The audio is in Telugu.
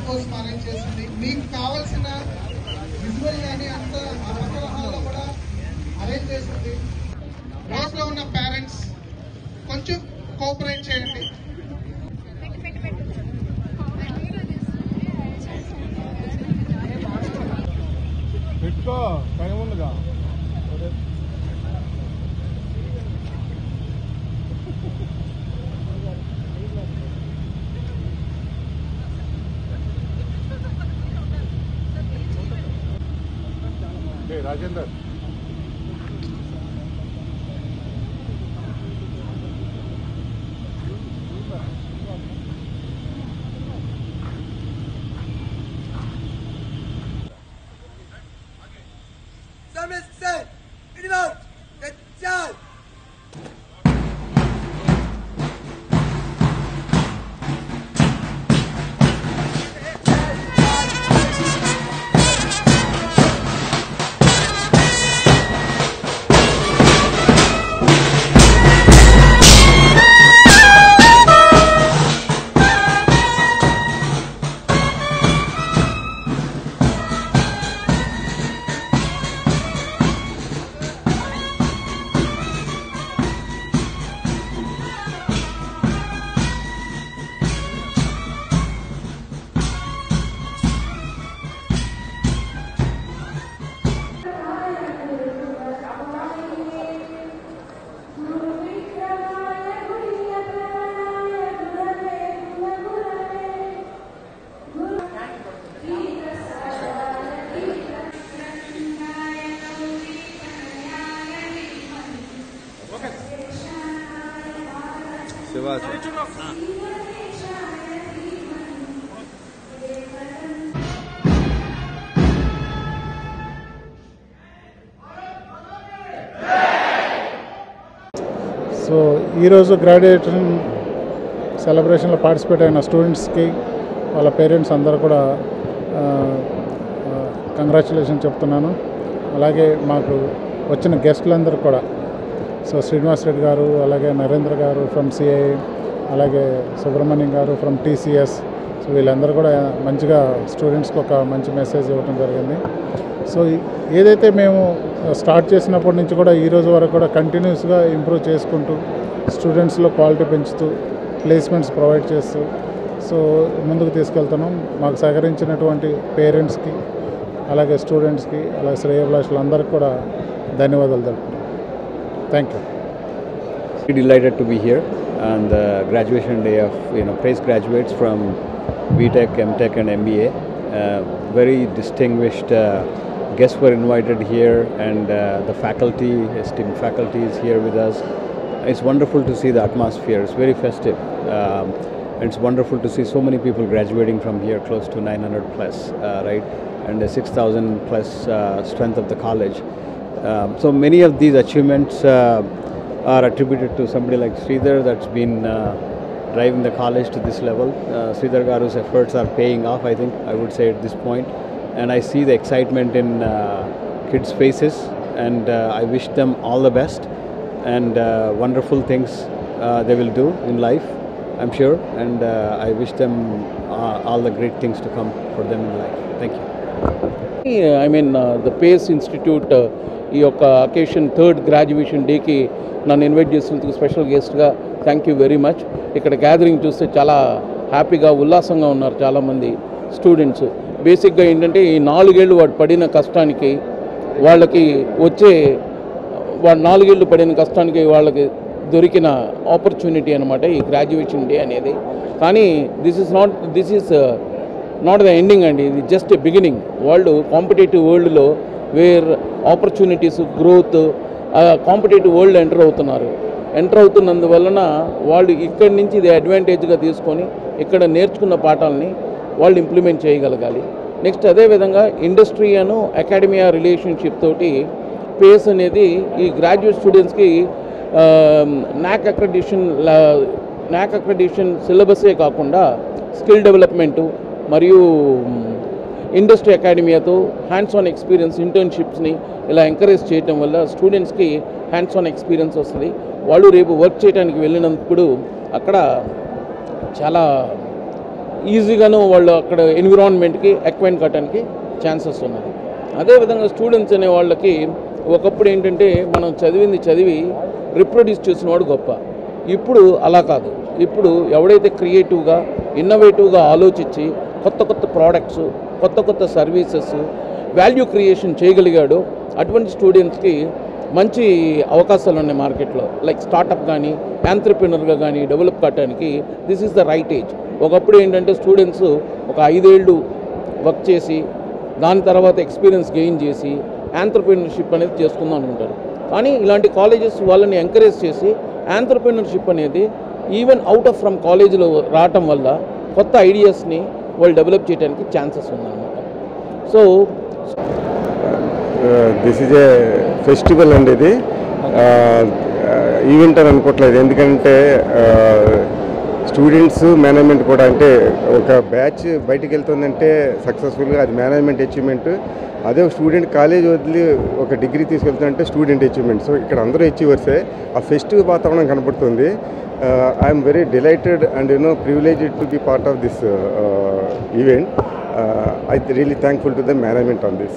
కోసం అరేంజ్ చేసింది. మీకు కావాల్సిన విజువల్ కానీ అంత అవసరాల్లో కూడా అరేంజ్ చేసింది. రోడ్లో ఉన్న పేరెంట్స్ కొంచెం కోఆపరేట్ చేయండి. పెట్టుకో టైం ఉందిగా. రాజేందర్ సో ఈరోజు గ్రాడ్యుయేషన్ సెలబ్రేషన్లో పార్టిసిపేట్ అయిన స్టూడెంట్స్కి వాళ్ళ పేరెంట్స్ అందరూ కూడా కంగ్రాచులేషన్ చెప్తున్నాను. అలాగే మాకు వచ్చిన గెస్టులందరూ కూడా, సో శ్రీనివాస్ రెడ్డి గారు, అలాగే నరేంద్ర గారు ఫ్రమ్ సిఐ, అలాగే సుబ్రహ్మణ్యం గారు ఫ్రమ్ టీసీఎస్, సో వీళ్ళందరూ కూడా మంచిగా స్టూడెంట్స్కి ఒక మంచి మెసేజ్ ఇవ్వడం జరిగింది. సో ఏదైతే మేము స్టార్ట్ చేసినప్పటి నుంచి కూడా ఈరోజు వరకు కూడా కంటిన్యూస్గా ఇంప్రూవ్ చేసుకుంటూ స్టూడెంట్స్లో క్వాలిటీ పెంచుతూ ప్లేస్మెంట్స్ ప్రొవైడ్ చేస్తూ సో ముందుకు తీసుకెళ్తున్నాం. మాకు సహకరించినటువంటి పేరెంట్స్కి, అలాగే స్టూడెంట్స్కి, అలాగే శ్రేయోభిలాషులందరికీ కూడా ధన్యవాదాలు తెలుపుతున్నాం. Thank you. Delighted to be here on the graduation day of PACE graduates from BTech, MTech and MBA. Very distinguished guests were invited here, and the faculty, esteemed faculty is here with us. It's wonderful to see the atmosphere. It's very festive. It's wonderful to see so many people graduating from here, close to 900 plus, right? And the 6,000 plus strength of the college. So many of these achievements are attributed to somebody like Sridhar that's been driving the college to this level. Sridhar Garu's efforts are paying off, I think, I would say at this point. And I see the excitement in kids' faces, and I wish them all the best and wonderful things they will do in life, I'm sure. And I wish them all the great things to come for them in life. Thank you. I mean, the PACE Institute ఈ యొక్క అకేషన్ థర్డ్ గ్రాడ్యుయేషన్ డేకి నన్ను ఇన్వైట్ చేసినందుకు స్పెషల్ గెస్ట్గా థ్యాంక్ యూ వెరీ మచ్. ఇక్కడ గ్యాదరింగ్ చూస్తే చాలా హ్యాపీగా ఉల్లాసంగా ఉన్నారు చాలామంది స్టూడెంట్స్. బేసిక్గా ఏంటంటే ఈ 4 ఏళ్ళు వాడు పడిన కష్టానికి వాళ్ళకి వాడు 4 ఏళ్ళు పడిన కష్టానికి వాళ్ళకి దొరికిన ఆపర్చునిటీ అనమాట ఈ గ్రాడ్యుయేషన్ డే అనేది. కానీ this is not the ending అండి, ఇది జస్ట్ బిగినింగ్. వాళ్ళు కాంపిటేటివ్ వరల్డ్లో where opportunities, growth, competitive world enter అవుతున్నందువలన వాళ్ళు ఇక్కడి నుంచి ఇది అడ్వాంటేజ్గా తీసుకొని ఇక్కడ నేర్చుకున్న పాఠాలని వాళ్ళు ఇంప్లిమెంట్ చేయగలగాలి. నెక్స్ట్ అదేవిధంగా ఇండస్ట్రీ అను అకాడమియా రిలేషన్షిప్ తోటి పేస్ అనేది ఈ గ్రాడ్యుయేట్ స్టూడెంట్స్కి నాక్ అక్రెడిషన్ సిలబసే కాకుండా స్కిల్ డెవలప్మెంటు మరియు ఇండస్ట్రీ అకాడమియాతో హ్యాండ్స్ ఆన్ ఎక్స్పీరియన్స్, ఇంటర్న్షిప్స్ని ఇలా ఎంకరేజ్ చేయడం వల్ల స్టూడెంట్స్కి హ్యాండ్స్ ఆన్ ఎక్స్పీరియన్స్ వస్తుంది. వాళ్ళు రేపు వర్క్ చేయడానికి వెళ్ళినప్పుడు అక్కడ చాలా ఈజీగాను వాళ్ళు అక్కడ ఎన్విరాన్మెంట్కి అక్వైన్ కావడానికి ఛాన్సెస్ ఉన్నది. అదేవిధంగా స్టూడెంట్స్ అనే వాళ్ళకి ఒకప్పుడు ఏంటంటే మనం చదివి రిప్రొడ్యూస్ చేసిన వాడు గొప్ప. ఇప్పుడు అలా కాదు. ఇప్పుడు ఎవడైతే క్రియేటివ్గా ఇన్నోవేటివ్గా ఆలోచించి కొత్త ప్రోడక్ట్స్, కొత్త సర్వీసెస్, వాల్యూ క్రియేషన్ చేయగలిగాడో అటువంటి స్టూడెంట్స్కి మంచి అవకాశాలు ఉన్నాయి మార్కెట్లో. లైక్ స్టార్టప్ కానీ యాంట్రప్రెన్యూర్గా కానీ డెవలప్ కావడానికి this is the right age. ఒకప్పుడు ఏంటంటే స్టూడెంట్స్ ఒక 5 ఏళ్ళు వర్క్ చేసి దాని తర్వాత ఎక్స్పీరియన్స్ గెయిన్ చేసి యాంట్రప్రెన్యూర్షిప్ అనేది చేసుకుందాం అనుకుంటారు. కానీ ఇలాంటి కాలేజెస్ వాళ్ళని ఎంకరేజ్ చేసి యాంట్రప్రెన్యూర్షిప్ అనేది ఈవెన్ అవుట్ ఆఫ్ ఫ్రమ్ కాలేజీలో రావటం వల్ల కొత్త ఐడియాస్ని వాళ్ళు డెవలప్ చేయడానికి ఛాన్సెస్ ఉందన్నమాట. So this is a festival అండి. ఇది ఈవెంట్ అని అనుకోవట్లేదు. ఎందుకంటే స్టూడెంట్స్ మేనేజ్మెంట్ కూడా, అంటే ఒక బ్యాచ్ బయటికి వెళ్తుందంటే సక్సెస్ఫుల్గా అది మేనేజ్మెంట్ అచీవ్మెంట్. అదే ఒక స్టూడెంట్ కాలేజ్ వదిలి ఒక డిగ్రీ తీసుకెళ్తుందంటే స్టూడెంట్ అచీవ్మెంట్. సో ఇక్కడ అందరూ అచీవర్సే. ఆ ఫెస్టివ్ వాతావరణం కనబడుతుంది. I'm very delighted and privileged to be part of this event. I really thankful to the management on this.